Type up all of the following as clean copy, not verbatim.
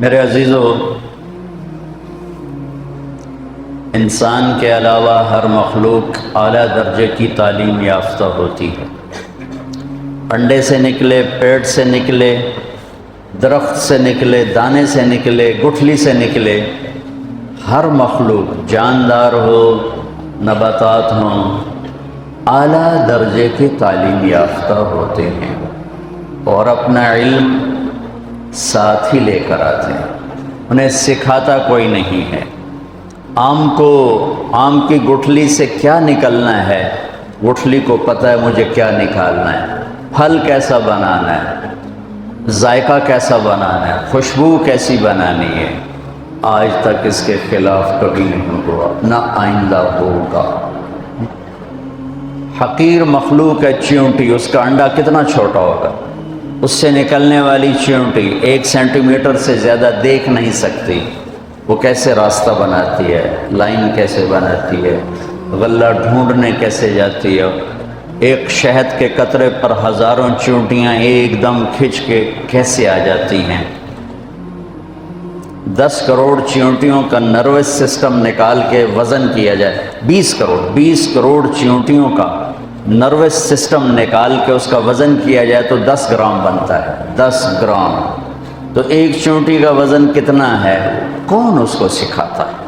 میرے عزیزو، انسان کے علاوہ ہر مخلوق اعلیٰ درجے کی تعلیم یافتہ ہوتی ہے۔ انڈے سے نکلے، پیٹ سے نکلے، درخت سے نکلے، دانے سے نکلے، گٹھلی سے نکلے، ہر مخلوق جاندار ہو، نباتات ہوں، اعلیٰ درجے کی تعلیم یافتہ ہوتے ہیں اور اپنا علم ساتھ ہی لے کر آتے ہیں۔ انہیں سکھاتا کوئی نہیں ہے۔ آم کی گٹھلی سے کیا نکلنا ہے، گٹھلی کو پتہ ہے مجھے کیا نکالنا ہے، پھل کیسا بنانا ہے، ذائقہ کیسا بنانا ہے، خوشبو کیسی بنانی ہے۔ آج تک اس کے خلاف کبھی نہیں ہوا، نہ آئندہ ہوگا۔ حقیر مخلوق ہے چیونٹی، اس کا انڈا کتنا چھوٹا ہوگا، اس سے نکلنے والی چیونٹی 1 سینٹی میٹر سے زیادہ دیکھ نہیں سکتی، وہ کیسے راستہ بناتی ہے، لائن کیسے بناتی ہے، غلہ ڈھونڈنے کیسے جاتی ہے۔ ایک شہد کے قطرے پر ہزاروں چیونٹیاں ایک دم کھنچ کے کیسے آ جاتی ہیں۔ 10 کروڑ چیونٹیوں کا نروس سسٹم نکال کے وزن کیا جائے، 20 کروڑ چیونٹیوں کا نروس سسٹم نکال کے اس کا وزن کیا جائے تو 10 گرام بنتا ہے، 10 گرام۔ تو ایک چیونٹی کا وزن کتنا ہے، کون اس کو سکھاتا ہے؟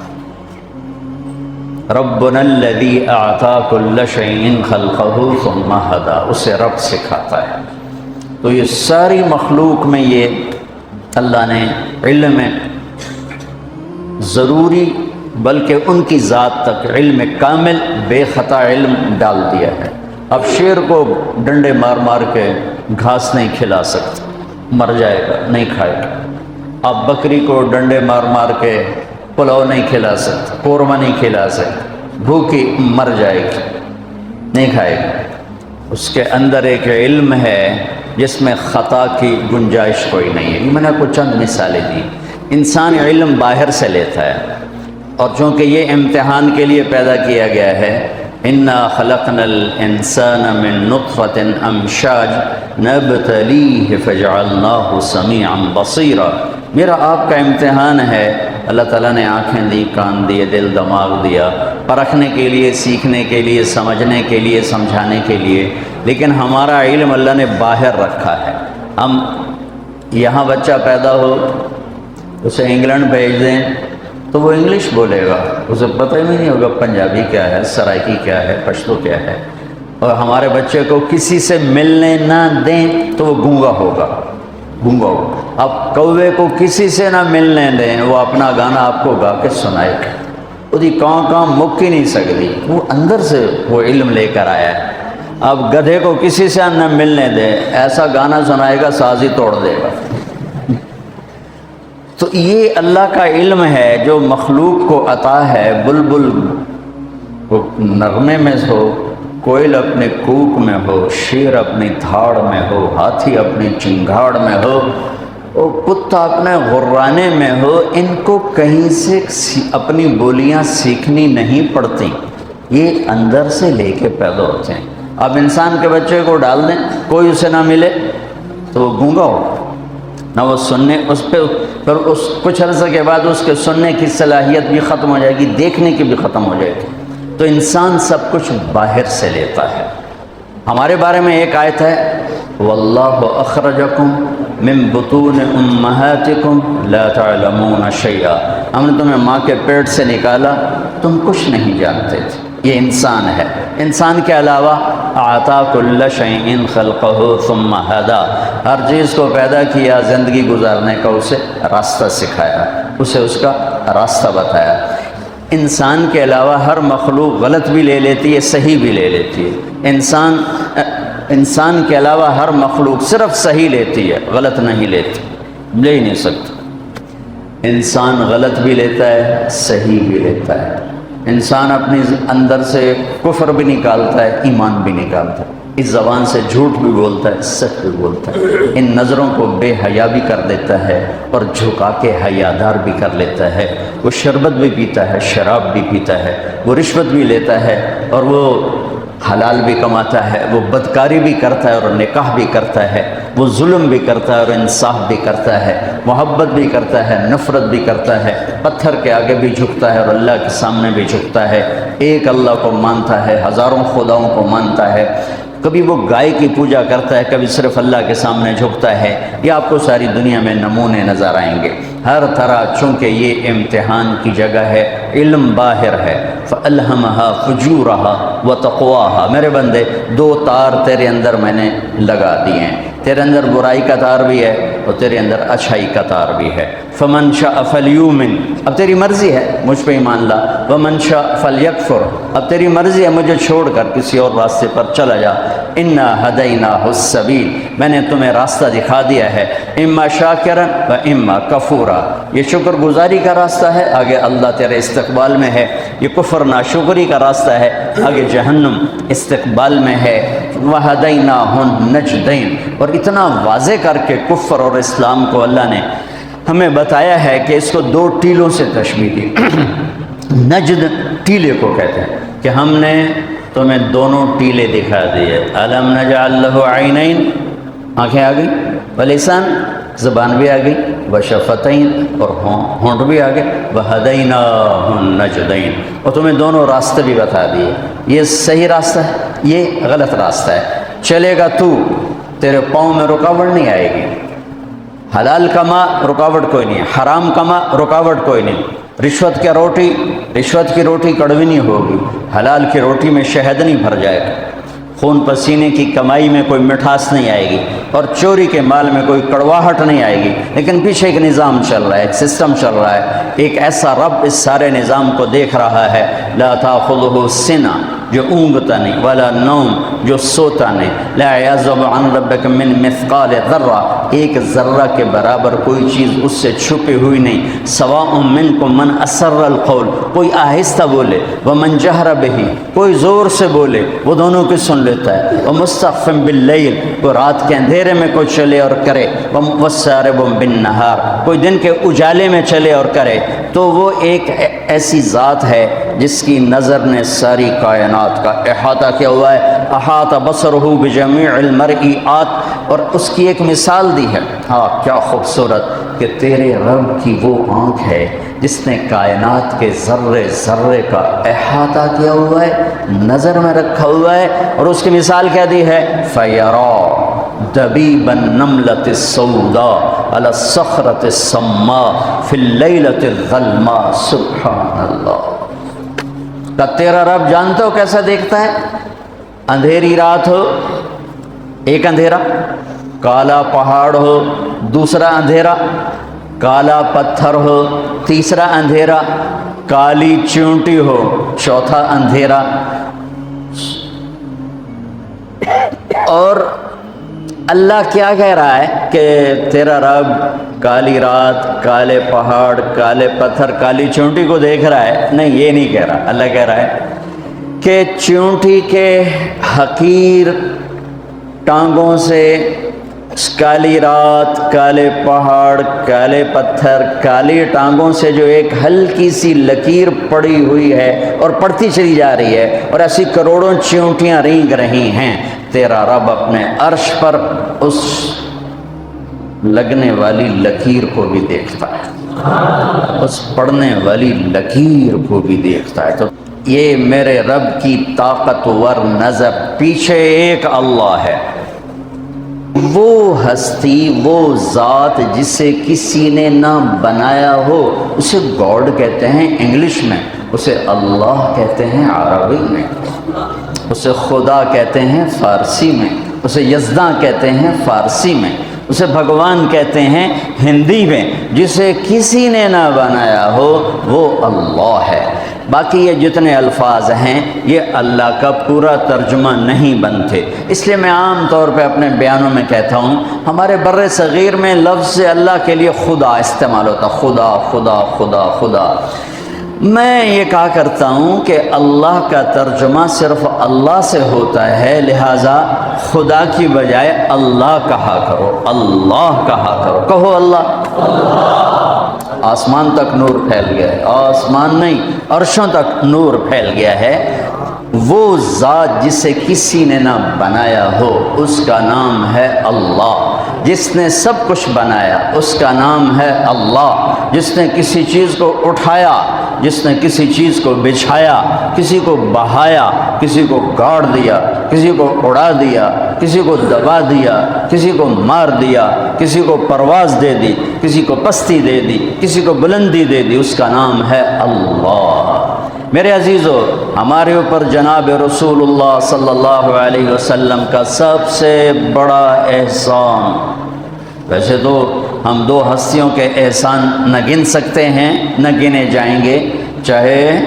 ربنا الذی اعطی کل شیء خلقہ ثم ھدی، اسے رب سکھاتا ہے۔ تو یہ ساری مخلوق میں یہ اللہ نے علم ضروری بلکہ ان کی ذات تک علم کامل بے خطا علم ڈال دیا ہے۔ اب شیر کو ڈنڈے مار مار کے گھاس نہیں کھلا سکتے، مر جائے گا، نہیں کھائے گا۔ اب بکری کو ڈنڈے مار مار کے پلاؤ نہیں کھلا سکتے، قورمہ نہیں کھلا سکتے، بھوکی مر جائے گی، نہیں کھائے گا۔ اس کے اندر ایک علم ہے جس میں خطا کی گنجائش کوئی نہیں ہے۔ میں نے آپ کو چند مثالیں دی۔ انسان علم باہر سے لیتا ہے، اور چونکہ یہ امتحان کے لیے پیدا کیا گیا ہے، انا خلقنا الانسان من نطفۃ امشاج نبتلیہ فجعلناہ سمیعا بصیرا۔ میرا آپ کا امتحان ہے۔ اللہ تعالیٰ نے آنکھیں دی، کان دیے، دل دماغ دیا، پرکھنے کے لیے، سیکھنے کے لیے، سمجھنے کے لیے، سمجھانے کے لیے، لیکن ہمارا علم اللہ نے باہر رکھا ہے۔ ہم یہاں بچہ پیدا ہو، اسے انگلینڈ بھیج دیں تو وہ انگلش بولے گا، اسے پتہ ہی نہیں ہوگا پنجابی کیا ہے، سرائکی کیا ہے، پشتو کیا ہے۔ اور ہمارے بچے کو کسی سے ملنے نہ دیں تو وہ گونگا ہوگا، گونگا ہوگا۔ اب کوے کو کسی سے نہ ملنے دیں، وہ اپنا گانا آپ کو گا کے سنائے گا، وہ کہاں مک ہی نہیں سکتی، وہ اندر سے وہ علم لے کر آیا ہے۔ اب گدھے کو کسی سے نہ ملنے دیں، ایسا گانا سنائے گا ساز ہی توڑ دے گا۔ تو یہ اللہ کا علم ہے جو مخلوق کو عطا ہے۔ بلبل نغمے میں ہو، کوئل اپنے کوک میں ہو، شیر اپنی دھاڑ میں ہو، ہاتھی اپنی چنگھاڑ میں ہو، اور کتا اپنے غرانے میں ہو، ان کو کہیں سے اپنی بولیاں سیکھنی نہیں پڑتی، یہ اندر سے لے کے پیدا ہوتے ہیں۔ اب انسان کے بچے کو ڈال دیں، کوئی اسے نہ ملے تو وہ گونگا ہو، نہ وہ سننے، اس پہ پھر اس کچھ عرصے کے بعد اس کے سننے کی صلاحیت بھی ختم ہو جائے گی، دیکھنے کی بھی ختم ہو جائے گی۔ تو انسان سب کچھ باہر سے لیتا ہے۔ ہمارے بارے میں ایک آیت ہے، واللہ اخرجکم من بطون امہاتکم لا تعلمون شیئا، ہم نے تمہیں ماں کے پیٹ سے نکالا، تم کچھ نہیں جانتے تھے۔ یہ انسان ہے۔ انسان کے علاوہ اعطا کل شیء خلقہ ثم ھدی، ہر چیز کو پیدا کیا، زندگی گزارنے کا اسے راستہ سکھایا، اسے اس کا راستہ بتایا۔ انسان کے علاوہ ہر مخلوق غلط بھی لے لیتی ہے، صحیح بھی لے لیتی ہے۔ انسان کے علاوہ ہر مخلوق صرف صحیح لیتی ہے، غلط نہیں لیتی، لے ہی نہیں سکتا۔ انسان غلط بھی لیتا ہے، صحیح بھی لیتا ہے۔ انسان اپنی اندر سے کفر بھی نکالتا ہے، ایمان بھی نکالتا ہے، اس زبان سے جھوٹ بھی بولتا ہے، سچ بھی بولتا ہے، ان نظروں کو بے حیا بھی کر دیتا ہے اور جھکا کے حیادار بھی کر لیتا ہے۔ وہ شربت بھی پیتا ہے، شراب بھی پیتا ہے، وہ رشوت بھی لیتا ہے، اور وہ حلال بھی کماتا ہے، وہ بدکاری بھی کرتا ہے اور نکاح بھی کرتا ہے، وہ ظلم بھی کرتا ہے اور انصاف بھی کرتا ہے، محبت بھی کرتا ہے، نفرت بھی کرتا ہے، پتھر کے آگے بھی جھکتا ہے اور اللہ کے سامنے بھی جھکتا ہے، ایک اللہ کو مانتا ہے، ہزاروں خداؤں کو مانتا ہے، کبھی وہ گائے کی پوجا کرتا ہے، کبھی صرف اللہ کے سامنے جھکتا ہے۔ یہ آپ کو ساری دنیا میں نمونے نظر آئیں گے ہر طرح، چونکہ یہ امتحان کی جگہ ہے، علم باہر ہے۔ فَأَلْهَمَهَا فُجُورَهَا وَتَقْوَاهَا، میرے بندے دو تار تیرے اندر میں نے لگا دیے ہیں، تیرے اندر برائی کا تار بھی ہے اور تیرے اندر اچھائی کا تار بھی ہے۔ فَمَنْ شَاءَ فَلْيُؤْمِنْ، اب تیری مرضی ہے مجھ پہ ایمان لا، وَمَنْ شَاءَ فَلْيَكْفُرْ، اب تیری مرضی ہے مجھے چھوڑ کر کسی اور راستے پر چلا جا۔ اِنَّا هَدَيْنَاهُ السَّبِيلَ، میں نے تمہیں راستہ دکھا دیا ہے، اِمَّا شَاكِرًا وَإِمَّا كَفُورًا، یہ شکر گزاری کا راستہ ہے، آگے اللہ تیرے استقبال میں ہے، یہ کفر ناشکری کا راستہ ہے، آگے جہنم استقبال میں ہے۔ وَهَدَيْنَاهُ النَّجْدَيْنِ، اور اتنا واضح کر کے کفر اور اسلام کو اللہ نے ہمیں بتایا ہے کہ اس کو دو ٹیلوں سے تشبیہ دی۔ نجد ٹیلے کو کہتے ہیں کہ ہم نے تمہیں دونوں ٹیلے دکھا دیے۔ أَلَمْ نَجْعَلْ لَهُ عَيْنَيْنِ، آنکھیں آ گئی، وَلِسَان، زبان بھی آ گئی، وَشَفَتَيْن، اور ہونٹ بھی آ گئے، وَهَدَيْنَاهُ النَّجْدَيْنِ، اور تمہیں دونوں راستے بھی بتا دیے، یہ صحیح راستہ ہے، یہ غلط راستہ ہے، چلے گا تو، تیرے پاؤں میں رکاوٹ نہیں آئے گی، حلال کما رکاوٹ کوئی نہیں، حرام کما رکاوٹ کوئی نہیں، رشوت کی روٹی کڑوی نہیں ہوگی، حلال کی روٹی میں شہد نہیں بھر جائے گا، خون پسینے کی کمائی میں کوئی مٹھاس نہیں آئے گی، اور چوری کے مال میں کوئی کڑواہٹ نہیں آئے گی، لیکن پیچھے ایک نظام چل رہا ہے، ایک سسٹم چل رہا ہے، ایک ایسا رب اس سارے نظام کو دیکھ رہا ہے۔ لا تاخذہ سنہ، جو اونگتا نہیں، ولا نوم، جو سوتا نہیں، لا یعزب عن ربک من مثقال ذرہ، ایک ذرہ کے برابر کوئی چیز اس سے چھپی ہوئی نہیں۔ سواء منکم من اسر القول، کوئی آہستہ بولے، ومن جہر بہ، کوئی زور سے بولے، وہ دونوں کی سن لیتا ہے، ومستخف باللیل، وہ رات کے اندھیرے میں کوئی چلے اور کرے، وسارب بالنہار، کوئی دن کے اجالے میں چلے اور کرے، تو وہ ایک ایسی ذات ہے جس کی نظر نے ساری کائنات کا احاطہ کیا ہوا ہے۔ احاط بصرہ بجمیع المرئیات، اور اس کی ایک مثال دی ہے، ہاں کیا خوبصورت، کہ تیرے رب کی وہ آنکھ ہے جس نے کائنات کے ذرے ذرے کا احاطہ کیا ہوا ہے، نظر میں رکھا ہوا ہے، اور اس کی مثال کیا دی ہے، فَيَرَى دَبِيبَ النَّمْلَةِ السَّوْدَاء عَلَى الصَّخْرَةِ السَّمَّاءِ فِي اللَّيْلَةِ الظَّلْمَاءِ، سبحان اللہ۔ کہ تیرا رب جانتے ہو کیسا دیکھتا ہے؟ اندھیری رات ہو، ایک اندھیرا، کالا پہاڑ ہو، دوسرا اندھیرا، کالا پتھر ہو، تیسرا اندھیرا، کالی چونٹی ہو، چوتھا اندھیرا، اور اللہ کیا کہہ رہا ہے کہ تیرا رب کالی رات، کالے پہاڑ، کالے پتھر، کالی چونٹی کو دیکھ رہا ہے؟ نہیں، یہ نہیں کہہ رہا، اللہ کہہ رہا ہے کہ چونٹی کے حقیر ٹانگوں سے کالی رات، کالے پہاڑ، کالے پتھر، کالی ٹانگوں سے جو ایک ہلکی سی لکیر پڑی ہوئی ہے اور پڑتی چلی جا رہی ہے، اور ایسی کروڑوں چونٹیاں رینگ رہی ہیں، تیرا رب اپنے عرش پر اس لگنے والی لکیر کو بھی دیکھتا ہے، اس پڑنے والی لکیر کو بھی دیکھتا ہے۔ تو یہ میرے رب کی طاقتور نظر، پیچھے ایک اللہ ہے، وہ ہستی، وہ ذات جسے کسی نے نہ بنایا ہو، اسے گاڈ کہتے ہیں انگلش میں، اسے اللہ کہتے ہیں عربی میں، اسے خدا کہتے ہیں فارسی میں، اسے یزداں کہتے ہیں فارسی میں، اسے بھگوان کہتے ہیں ہندی میں، جسے کسی نے نہ بنایا ہو وہ اللہ ہے۔ باقی یہ جتنے الفاظ ہیں یہ اللہ کا پورا ترجمہ نہیں بنتے، اس لیے میں عام طور پہ اپنے بیانوں میں کہتا ہوں، ہمارے بر صغیر میں لفظ اللہ کے لیے خدا استعمال ہوتا، خدا خدا خدا خدا۔ میں یہ کہا کرتا ہوں کہ اللہ کا ترجمہ صرف اللہ سے ہوتا ہے، لہٰذا خدا کی بجائے اللہ کہا کرو، اللہ کہا کرو، کہو اللہ۔ آسمان تک نور پھیل گیا ہے، آسمان نہیں عرشوں تک نور پھیل گیا ہے، وہ ذات جسے کسی نے نہ بنایا ہو اس کا نام ہے اللہ۔ جس نے سب کچھ بنایا اس کا نام ہے اللہ۔ جس نے کسی چیز کو اٹھایا، جس نے کسی چیز کو بچھایا، کسی کو بہایا، کسی کو گاڑ دیا، کسی کو اڑا دیا، کسی کو دبا دیا، کسی کو مار دیا، کسی کو پرواز دے دی، کسی کو پستی دے دی، کسی کو بلندی دے دی، اس کا نام ہے اللہ۔ میرے عزیزو، ہمارے اوپر جناب رسول اللہ صلی اللہ علیہ وسلم کا سب سے بڑا احسان، ویسے تو ہم دو ہستیوں کے احسان نہ گن سکتے ہیں، نہ گنے جائیں گے، چاہے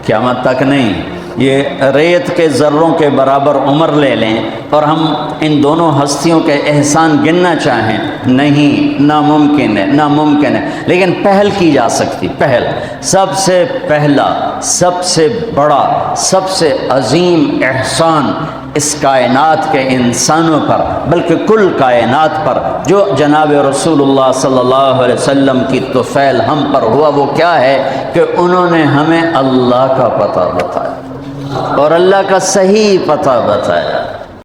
قیامت تک نہیں، یہ ریت کے ذروں کے برابر عمر لے لیں اور ہم ان دونوں ہستیوں کے احسان گننا چاہیں، نہیں، ناممکن ہے، ناممکن ہے، لیکن پہل کی جا سکتی، پہل، سب سے پہلا، سب سے بڑا، سب سے عظیم احسان اس کائنات کے انسانوں پر، بلکہ کل کائنات پر جو جناب رسول اللہ صلی اللہ علیہ وسلم کی طفیل ہم پر ہوا، وہ کیا ہے کہ انہوں نے ہمیں اللہ کا پتہ بتایا اور اللہ کا صحیح پتہ بتایا۔